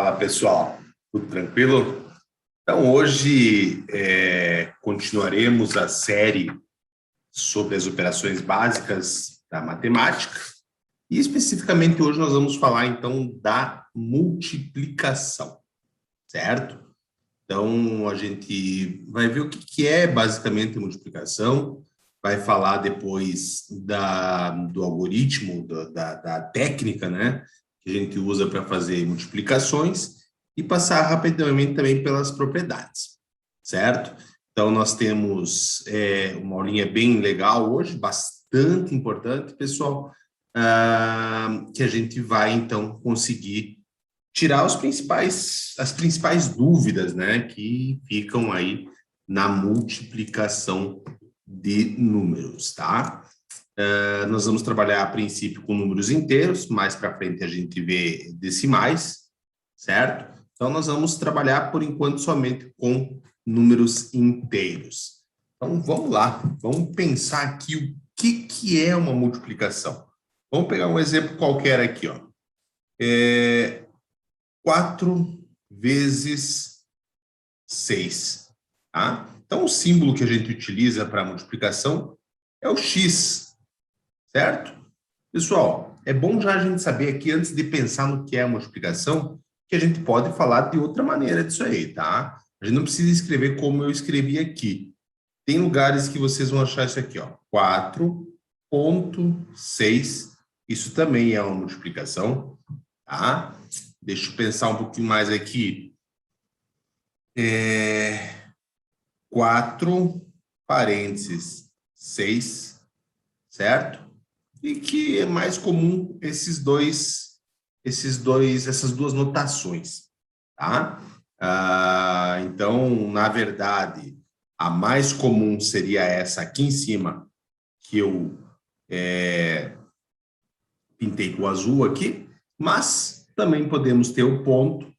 Fala pessoal, tudo tranquilo? Então hoje continuaremos a série sobre as operações básicas da matemática e especificamente hoje nós vamos falar então da multiplicação, certo? Então a gente vai ver o que é basicamente multiplicação, vai falar depois do algoritmo, da técnica, né, que a gente usa para fazer multiplicações e passar rapidamente também pelas propriedades, certo? Então, nós temos uma aulinha bem legal hoje, bastante importante, pessoal, que a gente vai, então, conseguir tirar as principais dúvidas, né, que ficam aí na multiplicação de números, tá? Nós vamos trabalhar a princípio com números inteiros, mais para frente a gente vê decimais, certo? Então, nós vamos trabalhar por enquanto somente com números inteiros. Então, vamos lá, vamos pensar aqui o que é uma multiplicação. Vamos pegar um exemplo qualquer aqui, ó. 4 vezes 6, tá? Então, o símbolo que a gente utiliza para multiplicação é o x, certo? Pessoal, é bom já a gente saber aqui, antes de pensar no que é a multiplicação, que a gente pode falar de outra maneira disso aí, tá? A gente não precisa escrever como eu escrevi aqui. Tem lugares que vocês vão achar isso aqui, ó. 4,6. Isso também é uma multiplicação, tá? Deixa eu pensar um pouquinho mais aqui. 4, parênteses, 6, certo? E que é mais comum essas duas notações, tá? Então, na verdade, a mais comum seria essa aqui em cima, que eu pintei com azul aqui, mas também podemos ter o ponto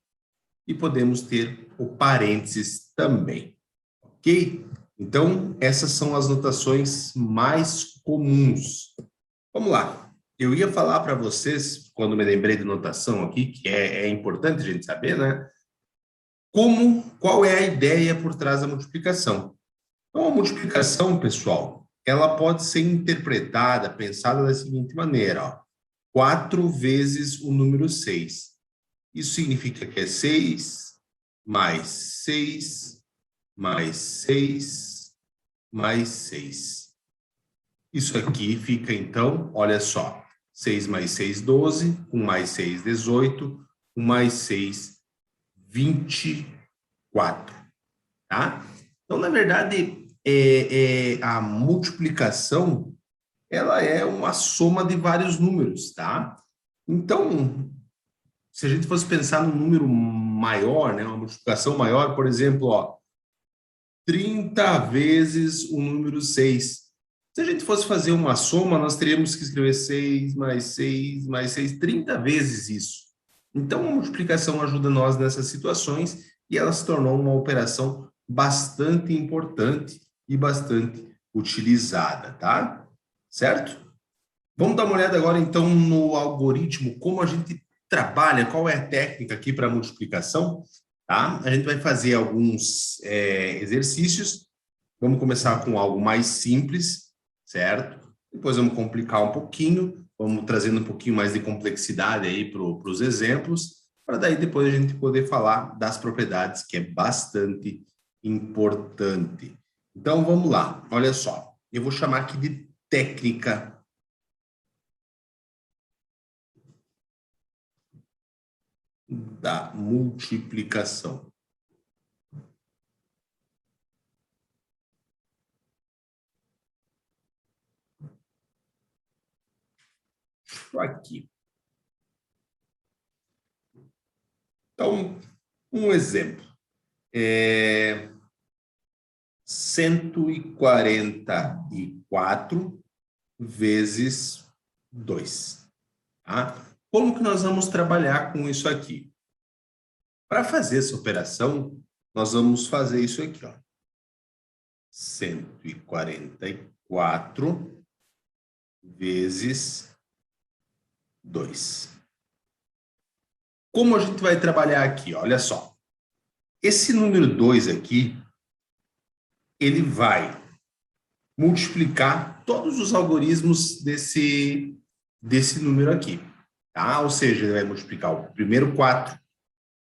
e podemos ter o parênteses também, ok? Então, essas são as notações mais comuns. Vamos lá. Eu ia falar para vocês, quando me lembrei de notação aqui, que é importante a gente saber, né? Qual é a ideia por trás da multiplicação? Então, a multiplicação, pessoal, ela pode ser interpretada, pensada da seguinte maneira, ó. 4 vezes o número 6. Isso significa que é 6 mais 6 mais 6 mais 6. Isso aqui fica, então, olha só, 6 mais 6, 12, 1 mais 6, 18, 1 mais 6, 24, tá? Então, na verdade, a multiplicação, ela é uma soma de vários números, tá? Então, se a gente fosse pensar num número maior, né, uma multiplicação maior, por exemplo, ó, 30 vezes o número 6. Se a gente fosse fazer uma soma, nós teríamos que escrever 6 mais 6 mais 6, 30 vezes isso. Então, a multiplicação ajuda nós nessas situações e ela se tornou uma operação bastante importante e bastante utilizada, tá? Certo? Vamos dar uma olhada agora, então, no algoritmo, como a gente trabalha, qual é a técnica aqui para multiplicação, tá? A gente vai fazer alguns exercícios. Vamos começar com algo mais simples, certo? Depois vamos complicar um pouquinho, vamos trazendo um pouquinho mais de complexidade aí para os exemplos, para daí depois a gente poder falar das propriedades, que é bastante importante. Então, vamos lá. Olha só, eu vou chamar aqui de técnica da multiplicação. Aqui. Então, um exemplo. 144 vezes 2. Tá? Como que nós vamos trabalhar com isso aqui? Para fazer essa operação, nós vamos fazer isso aqui, ó. 144 vezes 2. Como a gente vai trabalhar aqui? Olha só. Esse número 2 aqui, ele vai multiplicar todos os algarismos desse número aqui, tá? Ou seja, ele vai multiplicar o primeiro 4,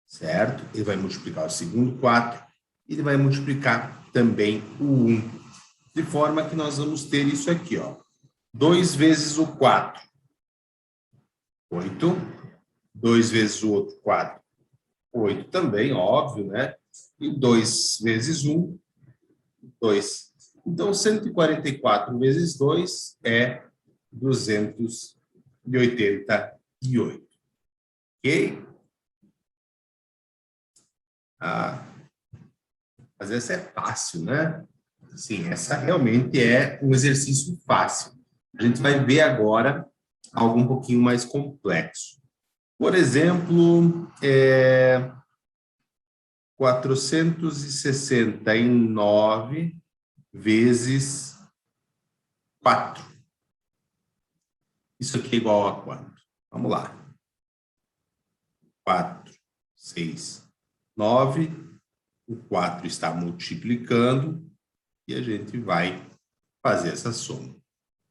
certo? Ele vai multiplicar o segundo 4, ele vai multiplicar também o 1, de forma que nós vamos ter isso aqui, ó. 2 vezes o 4, 8. 2 vezes o outro 4, 8 também, óbvio, né? E 2 vezes 1, 2. Então, 144 vezes 2 é 288. Ok? Mas essa é fácil, né? Sim, essa realmente é um exercício fácil. A gente vai ver agora algo um pouquinho mais complexo. Por exemplo, 469 vezes 4. Isso aqui é igual a quanto? Vamos lá. 4, 6, 9. O 4 está multiplicando e a gente vai fazer essa soma.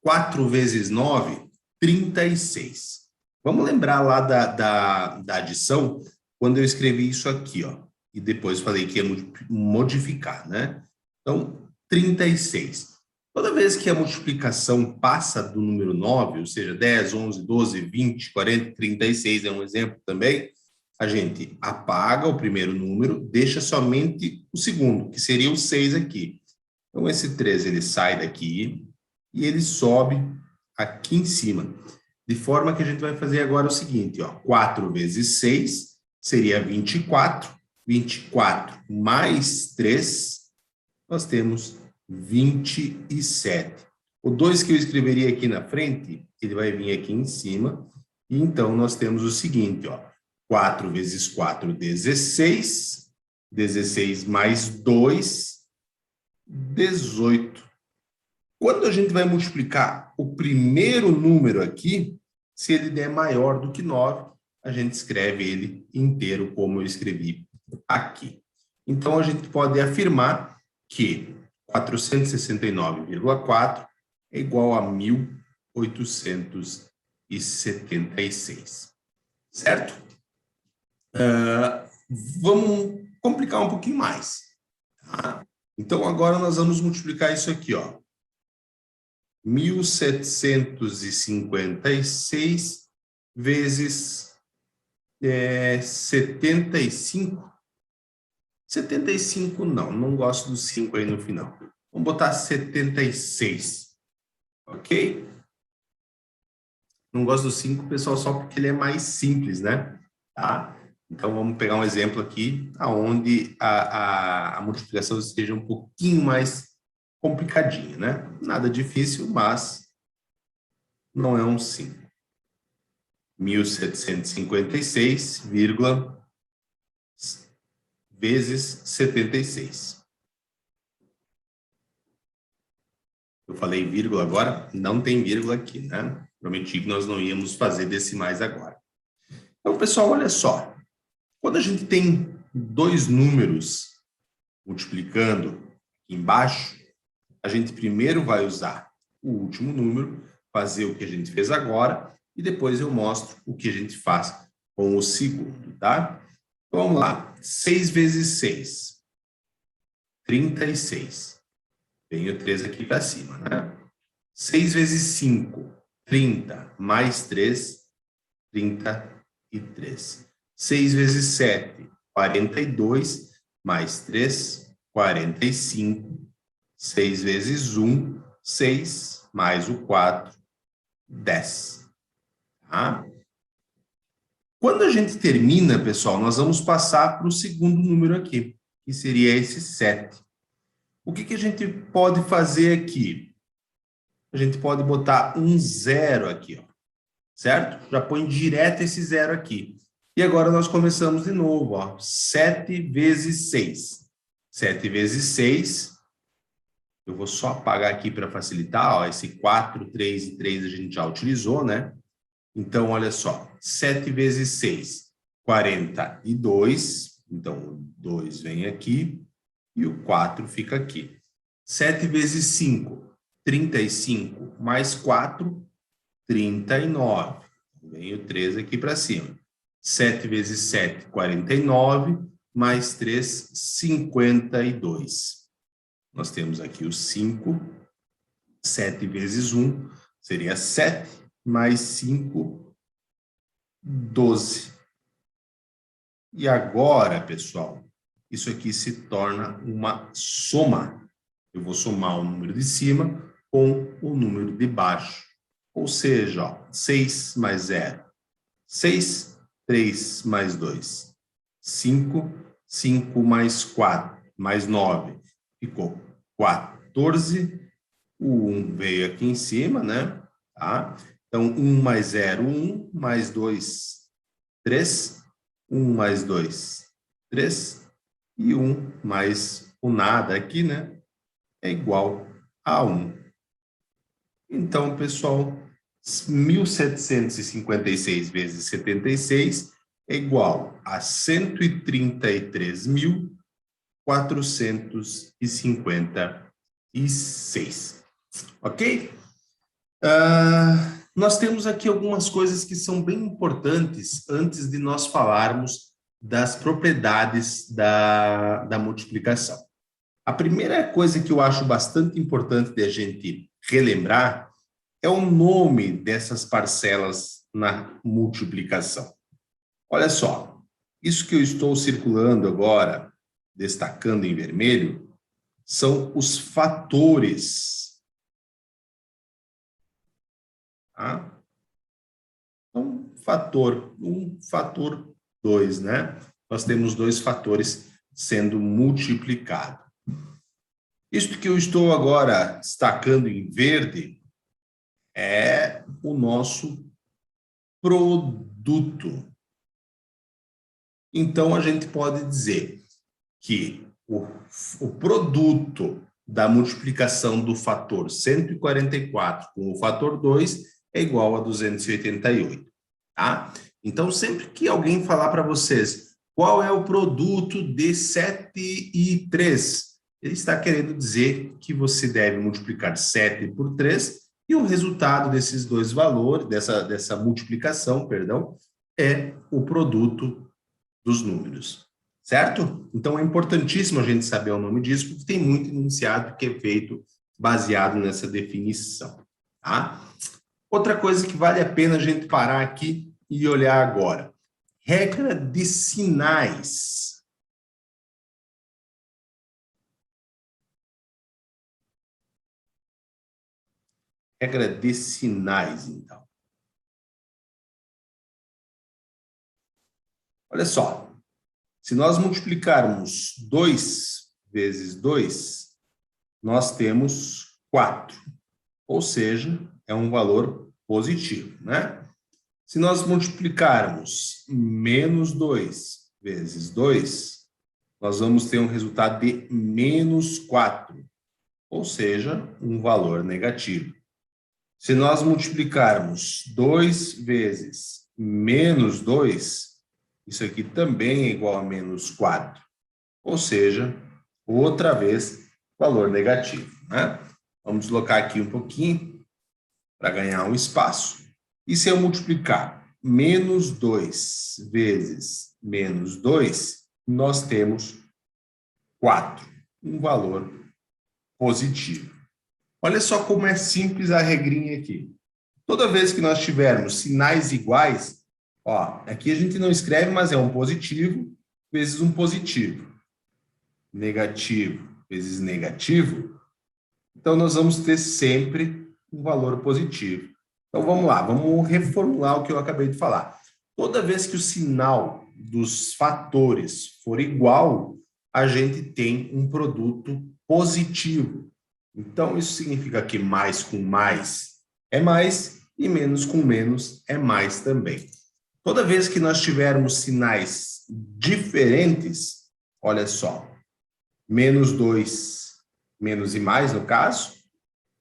4 vezes 9, 36. Vamos lembrar lá da adição, quando eu escrevi isso aqui, ó. E depois falei que ia modificar, né? Então, 36. Toda vez que a multiplicação passa do número 9, ou seja, 10, 11, 12, 20, 40, 36 é um exemplo também, a gente apaga o primeiro número, deixa somente o segundo, que seria o 6 aqui. Então, esse 13 ele sai daqui e ele sobe aqui em cima. De forma que a gente vai fazer agora o seguinte, ó, 4 vezes 6 seria 24. 24 mais 3, nós temos 27. O 2 que eu escreveria aqui na frente, ele vai vir aqui em cima. E então, nós temos o seguinte, ó, 4 vezes 4, 16. 16 mais 2, 18. Quando a gente vai multiplicar o primeiro número aqui, se ele der maior do que 9, a gente escreve ele inteiro, como eu escrevi aqui. Então, a gente pode afirmar que 469,4 é igual a 1876. Certo? Vamos complicar um pouquinho mais. Tá? Então, agora nós vamos multiplicar isso aqui, ó. 1756 vezes 75. 75 não gosto do 5 aí no final. Vamos botar 76, ok? Não gosto do 5, pessoal, só porque ele é mais simples, né? Tá? Então, vamos pegar um exemplo aqui, onde a multiplicação esteja um pouquinho mais complicadinha, né? Nada difícil, mas não é um 5. 1756, vezes 76. Eu falei vírgula agora, não tem vírgula aqui, né? Prometi que nós não íamos fazer decimais agora. Então, pessoal, olha só. Quando a gente tem dois números multiplicando aqui embaixo, a gente primeiro vai usar o último número, fazer o que a gente fez agora, e depois eu mostro o que a gente faz com o segundo, tá? Então, vamos lá. 6 vezes 6. 36. Vem o 3 aqui para cima, né? 6 vezes 5. 30. Mais 3. 33. 6 vezes 7. 42. Mais 3. 45. 6 vezes 1. 6. Mais o 4. 10. Tá? Quando a gente termina, pessoal, nós vamos passar para o segundo número aqui, que seria esse 7. O que a gente pode fazer aqui? A gente pode botar um 0 aqui, ó, certo? Já põe direto esse 0 aqui. E agora nós começamos de novo, ó, 7 vezes 6. 7 vezes 6, eu vou só apagar aqui para facilitar, ó, esse 4, 3 e 3 a gente já utilizou, né? Então, olha só, 7 vezes 6, 42, então o 2 vem aqui e o 4 fica aqui. 7 vezes 5, 35, mais 4, 39. Vem o 3 aqui para cima. 7 vezes 7, 49, mais 3, 52. Nós temos aqui o 5, 7 vezes 1 seria 7, mais 5, 12. E agora, pessoal, isso aqui se torna uma soma. Eu vou somar o número de cima com o número de baixo. Ou seja, ó, 6 mais 0, 6, 3 mais 2, 5, 5 mais 4, mais 9, ficou 14. O 1 veio aqui em cima, né? Tá? Então, 1 mais 0, 1, mais 2, 3, 1 mais 2, 3, e 1 mais o nada aqui, né? É igual a 1. Então, pessoal, 1.756 vezes 76 é igual a 133.456. Ok? Nós temos aqui algumas coisas que são bem importantes antes de nós falarmos das propriedades da multiplicação. A primeira coisa que eu acho bastante importante de a gente relembrar é o nome dessas parcelas na multiplicação. Olha só, isso que eu estou circulando agora, destacando em vermelho, são os fatores. Tá? Então, fator 1, fator 2, né? Nós temos dois fatores sendo multiplicados. Isto que eu estou agora destacando em verde é o nosso produto. Então, a gente pode dizer que o produto da multiplicação do fator 144 com o fator 2 é igual a 288, tá? Então, sempre que alguém falar para vocês qual é o produto de 7 e 3, ele está querendo dizer que você deve multiplicar 7 por 3 e o resultado desses dois valores, dessa multiplicação, perdão, é o produto dos números, certo? Então, é importantíssimo a gente saber o nome disso, porque tem muito enunciado que é feito baseado nessa definição, tá? Outra coisa que vale a pena a gente parar aqui e olhar agora. Regra de sinais. Regra de sinais, então. Olha só. Se nós multiplicarmos 2 vezes 2, nós temos 4. Ou seja, é um valor positivo, né? Se nós multiplicarmos menos 2 vezes 2, nós vamos ter um resultado de menos 4, ou seja, um valor negativo. Se nós multiplicarmos 2 vezes menos 2, isso aqui também é igual a menos 4, ou seja, outra vez, valor negativo, né? Vamos deslocar aqui um pouquinho para ganhar um espaço. E se eu multiplicar menos 2 vezes menos 2, nós temos 4, um valor positivo. Olha só como é simples a regrinha aqui. Toda vez que nós tivermos sinais iguais, ó, aqui a gente não escreve, mas é um positivo vezes um positivo. Negativo vezes negativo. Então, nós vamos ter sempre um valor positivo. Então, vamos lá, vamos reformular o que eu acabei de falar. Toda vez que o sinal dos fatores for igual, a gente tem um produto positivo. Então, isso significa que mais com mais é mais e menos com menos é mais também. Toda vez que nós tivermos sinais diferentes, olha só, menos 2, menos e mais no caso,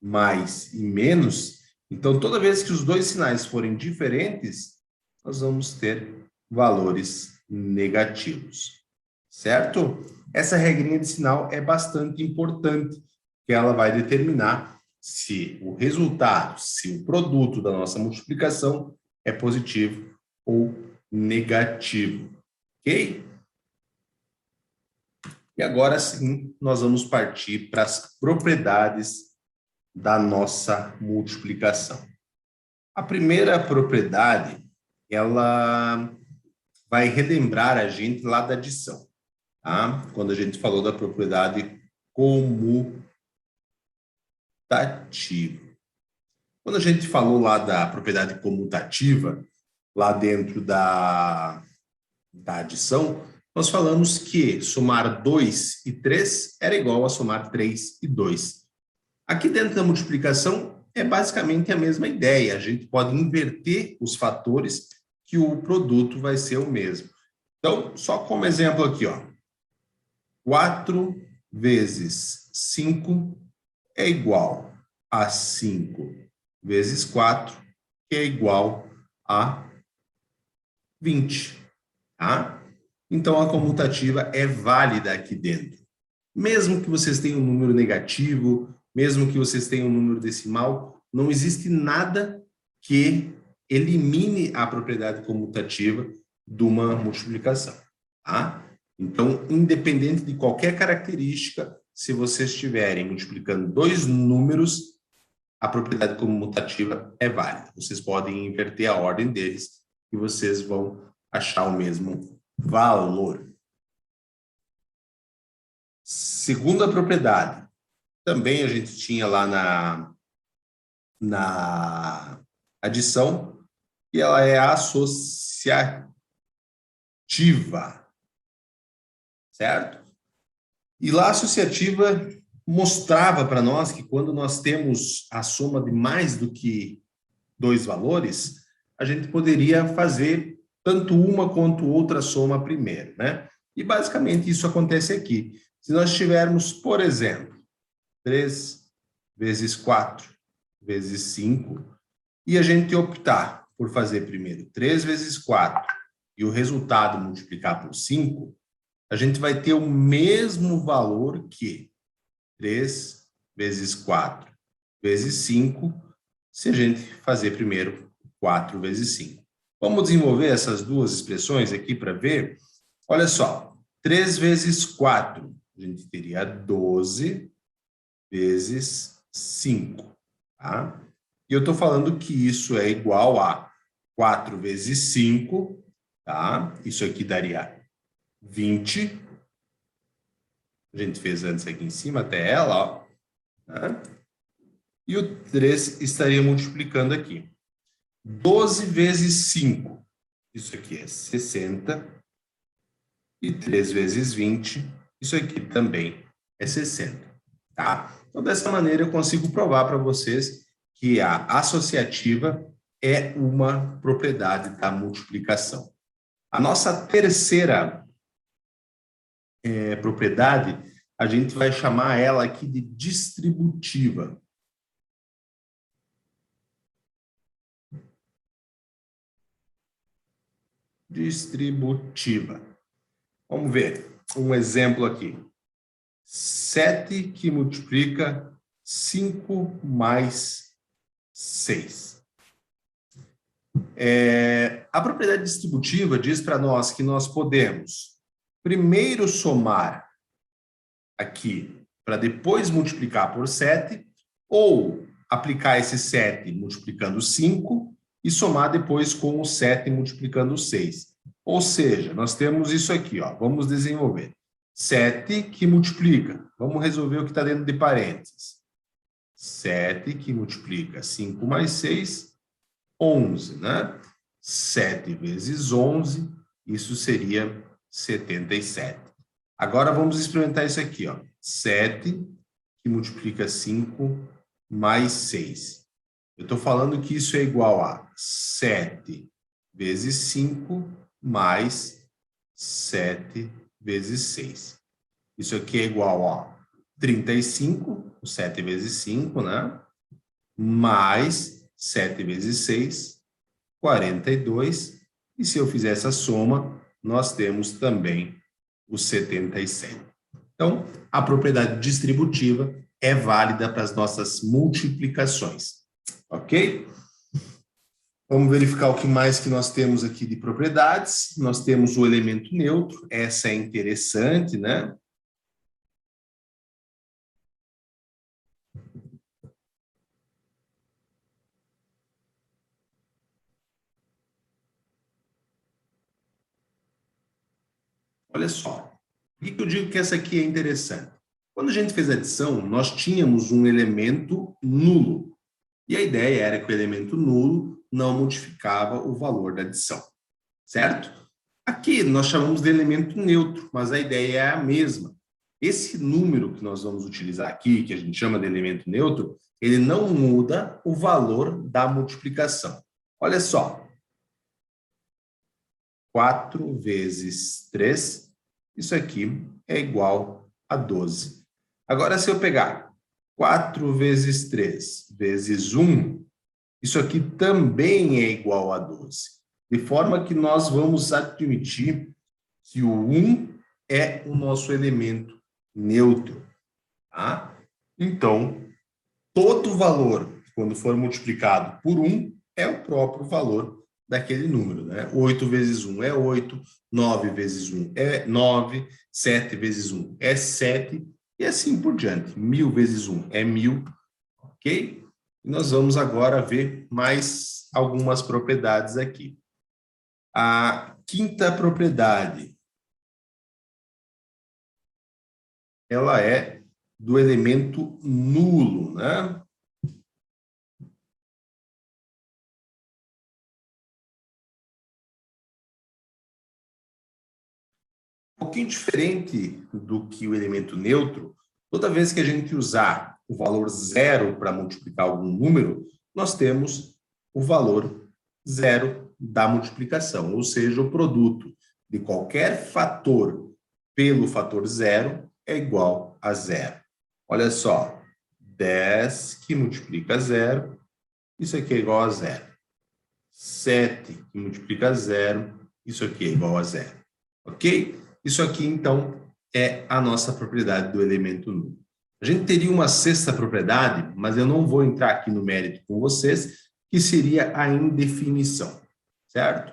mais e menos. Então, toda vez que os dois sinais forem diferentes, nós vamos ter valores negativos, certo? Essa regrinha de sinal é bastante importante, que ela vai determinar se o resultado, se o produto da nossa multiplicação é positivo ou negativo, ok? E agora sim, nós vamos partir para as propriedades da nossa multiplicação. A primeira propriedade, ela vai relembrar a gente lá da adição, tá? Quando a gente falou da propriedade comutativa. Quando a gente falou lá da propriedade comutativa, lá dentro da adição, nós falamos que somar 2 e 3 era igual a somar 3 e 2. Aqui dentro da multiplicação é basicamente a mesma ideia. A gente pode inverter os fatores que o produto vai ser o mesmo. Então, só como exemplo aqui, ó. 4 vezes 5 é igual a 5 vezes 4, que é igual a 20, tá? Então, a comutativa é válida aqui dentro. Mesmo que vocês tenham um número negativo, mesmo que vocês tenham um número decimal, não existe nada que elimine a propriedade comutativa de uma multiplicação, tá? Então, independente de qualquer característica, se vocês estiverem multiplicando dois números, a propriedade comutativa é válida. Vocês podem inverter a ordem deles e vocês vão achar o mesmo valor. Segunda propriedade, também a gente tinha lá na adição, e ela é associativa, certo? E lá a associativa mostrava para nós que quando nós temos a soma de mais do que dois valores, a gente poderia fazer tanto uma quanto outra soma primeiro, né? E basicamente isso acontece aqui. Se nós tivermos, por exemplo, 3 vezes 4 vezes 5, e a gente optar por fazer primeiro 3 vezes 4 e o resultado multiplicar por 5, a gente vai ter o mesmo valor que 3 vezes 4 vezes 5, se a gente fazer primeiro 4 vezes 5. Vamos desenvolver essas duas expressões aqui para ver. Olha só, 3 vezes 4, a gente teria 12 vezes 5, tá? E eu estou falando que isso é igual a 4 vezes 5, tá? Isso aqui daria 20. A gente fez antes aqui em cima, até ela, ó. Tá? E o 3 estaria multiplicando aqui. 12 vezes 5, isso aqui é 60. E 3 vezes 20, isso aqui também é 60, tá? Então, dessa maneira, eu consigo provar para vocês que a associativa é uma propriedade da multiplicação. A nossa terceira propriedade, a gente vai chamar ela aqui de distributiva. Distributiva. Vamos ver um exemplo aqui. 7 que multiplica 5 mais 6. A propriedade distributiva diz para nós que nós podemos primeiro somar aqui para depois multiplicar por 7, ou aplicar esse 7 multiplicando 5 e somar depois com o 7 multiplicando 6. Ou seja, nós temos isso aqui, ó, vamos desenvolver. 7 que multiplica, vamos resolver o que está dentro de parênteses. 7 que multiplica 5 mais 6, 11, né? 7 vezes 11, isso seria 77. Agora vamos experimentar isso aqui, ó. 7 que multiplica 5 mais 6. Eu estou falando que isso é igual a 7 vezes 5 mais 7 vezes 6. Isso aqui é igual a 35, 7 vezes 5, né? Mais 7 vezes 6, 42. E se eu fizer essa soma, nós temos também o 77. Então, a propriedade distributiva é válida para as nossas multiplicações, ok? Vamos verificar o que mais que nós temos aqui de propriedades. Nós temos o elemento neutro, essa é interessante, né? Olha só, por que eu digo que essa aqui é interessante? Quando a gente fez a adição, nós tínhamos um elemento nulo. E a ideia era que o elemento nulo não modificava o valor da adição, certo? Aqui nós chamamos de elemento neutro, mas a ideia é a mesma. Esse número que nós vamos utilizar aqui, que a gente chama de elemento neutro, ele não muda o valor da multiplicação. Olha só. 4 vezes 3, isso aqui é igual a 12. Agora, se eu pegar 4 vezes 3 vezes 1, isso aqui também é igual a 12. De forma que nós vamos admitir que o 1 é o nosso elemento neutro. Tá? Então, todo valor, quando for multiplicado por 1, é o próprio valor daquele número, né? 8 vezes 1 é 8, 9 vezes 1 é 9, 7 vezes 1 é 7, e assim por diante. 1000 vezes 1 é 1000, ok? E nós vamos agora ver mais algumas propriedades aqui. A quinta propriedade, ela é do elemento nulo, né? Um pouquinho diferente do que o elemento neutro, toda vez que a gente usar o valor zero para multiplicar algum número, nós temos o valor zero da multiplicação, ou seja, o produto de qualquer fator pelo fator zero é igual a zero. Olha só, 10 que multiplica zero, isso aqui é igual a zero. 7 que multiplica zero, isso aqui é igual a zero. Ok? Isso aqui, então, é a nossa propriedade do elemento nulo. A gente teria uma sexta propriedade, mas eu não vou entrar aqui no mérito com vocês, que seria a indefinição, certo?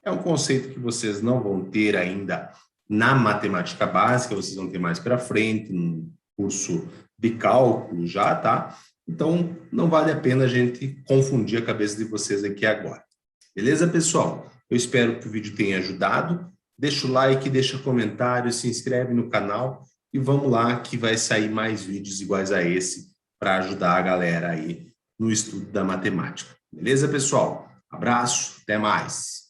É um conceito que vocês não vão ter ainda na matemática básica, vocês vão ter mais para frente, no curso de cálculo já, tá? Então, não vale a pena a gente confundir a cabeça de vocês aqui agora. Beleza, pessoal? Eu espero que o vídeo tenha ajudado. Deixa o like, deixa comentário, se inscreve no canal e vamos lá que vai sair mais vídeos iguais a esse para ajudar a galera aí no estudo da matemática. Beleza, pessoal? Abraço, até mais!